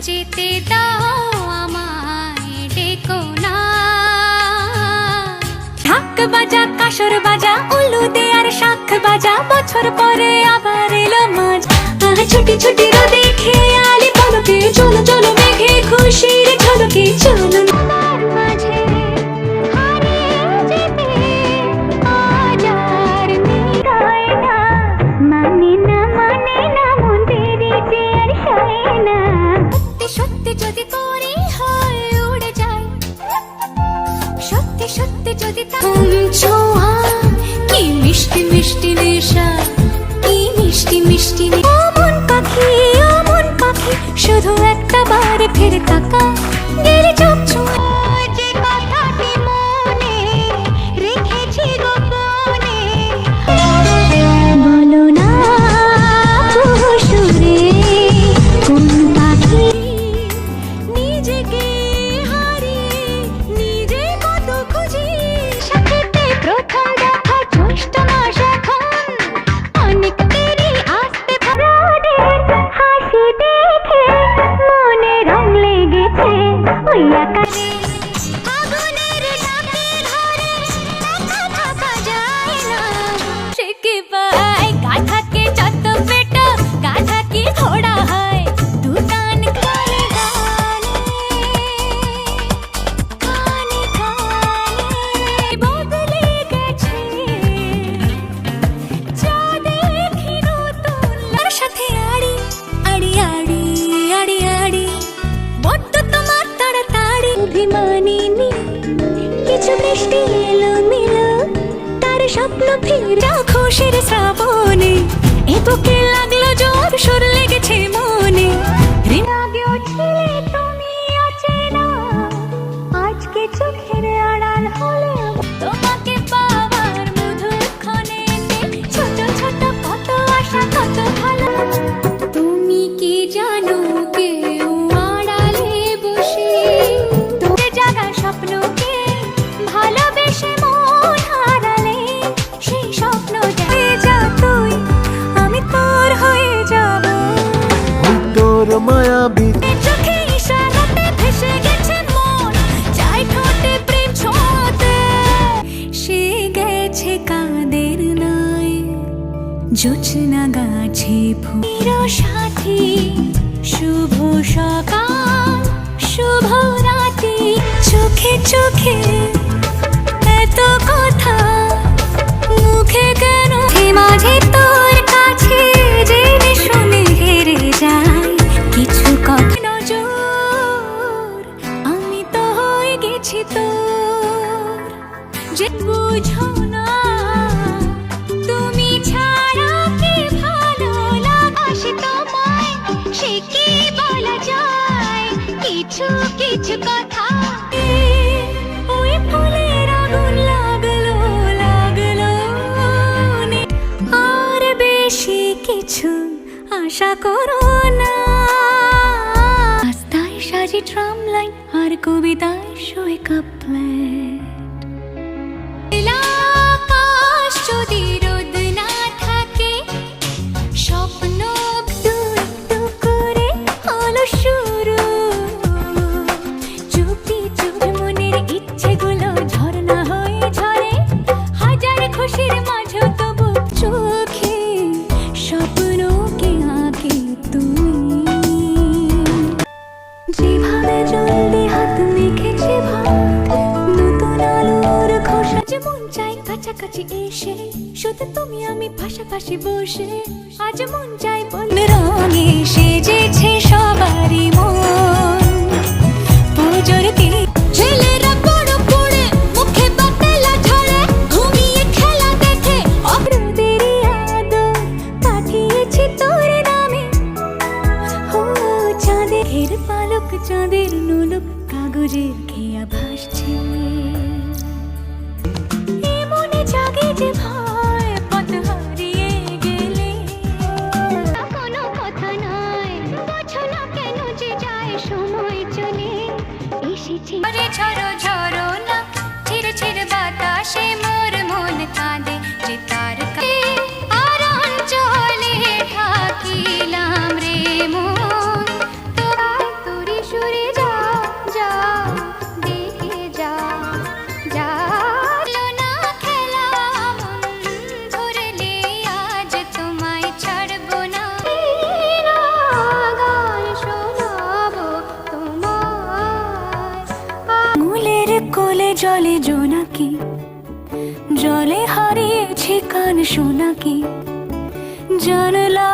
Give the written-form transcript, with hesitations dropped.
যেতে দাও আমায় ডেকো না। ঢাক বাজা কাসর বাজা উলু দে আর শাখ বাজা, বছর পরে আবার এলো মাঝ। ছুটি ছুটি রোদে খেয়ালি পলকে, চলো চলো মেঘে খুশির ঝলকে, চলো তোমার মাঝে হারিয়ে যেতে আজ আর মিটায় না। মানে না মন দেরিতে আর সয় না। সত্যি সত্যি যদি করে হয় উড়ে যায়, সত্যি সত্যি যদি তুমি ছোঁয়া, কি মিষ্টি মিষ্টি নেশা, কি মিষ্টি মিষ্টি নেশা। ও মন পাখি শুধু একটা বার ফিরে তাকা, গেলে চোখ ছুঁয়ে যে কথাটি মনে রেখেছি গোপনে। বলো না সুরে কোন পাখি নিজেকে হারিয়ে নিজে কত খুঁজি। সাথেতে প্রথম দেখা জ্যৈষ্ঠ মাস এখন অনেক দেরি আসতে রোদের হাসি দেখে মনে রং লেগেছে ওই আকাশে। আগুনের ডাকে ধরে একা থাকা যায় না। সে কি পায় গাধা কে যত পেটা, গাধা কি ঘোড়া হয় দু কান কানে কানে কানে কানে। বদলে গেছে যা দেখি নতুন লার সাথে আড়ি আড়ি আড়ি আড়ি আড়ি। বড্ড তোমার তাড়াতাড়ি অভিমানিনী, কিছু বৃষ্টি এলো মিলো তার স্বপ্ন ফিরা খুশির শ্রাবণে। এ বুকে লাগলো জোর সুর লেগেছে মনে। ঋণ আগেও ছিলে তুমি অচেনা, আজকে চোখের আড়াল হলে তোমাকে পাওয়ার মধুর ক্ষণে। ছোট ছোট কত আশা কত ভালো, তুমি কি জানো কেউ আড়ালে বসে তোকে জাগা স্বপ্নকে ভালোবেসে মন হারালে সেই স্বপ্ন হয়ে যা তুই, আমি তোর হয়ে যাব। তোর মায়াবী চোখে ইশারাতে ভেসে গেছে মন, চাই ঠোঁটে প্রেম ছোঁয়াতে। সে গেছে কাদের নাই জোছনা গাছে ফুল সাথী। শুভ সকাল শুভ রাতি, চোখে চোখে এত কথা মুখে কেন মাঝে তোর কাছে জেনে শুনে হেরে যাই কিছু কথা। নজর আমি তো হয়ে গেছি তোর, যে বুঝো না তুমি ছাড়া কি ভালো লাগে তোমায়, সে কি বলা যায় কিছু কিছু কথা। ওই ফুলের আগুন লাগলো লাগলো নে, আর বেশি কিছু আশা করো না। রাস্তায় সাজি ট্রাম লাইন আর কবিতায় শোয় কাপ্লেট। আকাশ যদি রোদ না থাকে, স্বপ্ন একটু একটু করে হলো শুরু। চুপি চুপ মনের ইচ্ছেগুলো ঝরনা হয়ে ঝরে, হাজার খুশির মাঝে তবু চোখে স্বপ্নকে আঁকে তুমি। যেভাবে জলদি হাত মেখেছে ভাত, নতুন আলোর খোসা যে মন চাই কাছাকাছি এসে, শুধু তুমি আমি পাশাপাশি বসে। আজ মন চাই বলে রঙে সেজেছে সবারই মন। পুজোর দিন ছেলেরা বড় পড়ে মুখে বাতেলা ঝরে, ঘুমিয়ে খেলা দেখে অগ্রদেরই আদর পাঠিয়েছি তোর নামে। ও চাঁদের পালক চাঁদের নুলুক কাগজের খেয়া ভাসছে। মনে জাগে যে ভয় পথ হারিয়ে গেলে, কোনো কথা নয় বোঝো না কেন যে যায় সময় চলে এসেছে। ঝরো ঝরো না ছিড়ে ছিড়ে বাতাসে মোর মন কাঁদে যে তার আর অঞ্চলে ঢাকিলাম রে মন। তো কি জলে হারিয়েছে কান শোনা কি জানলা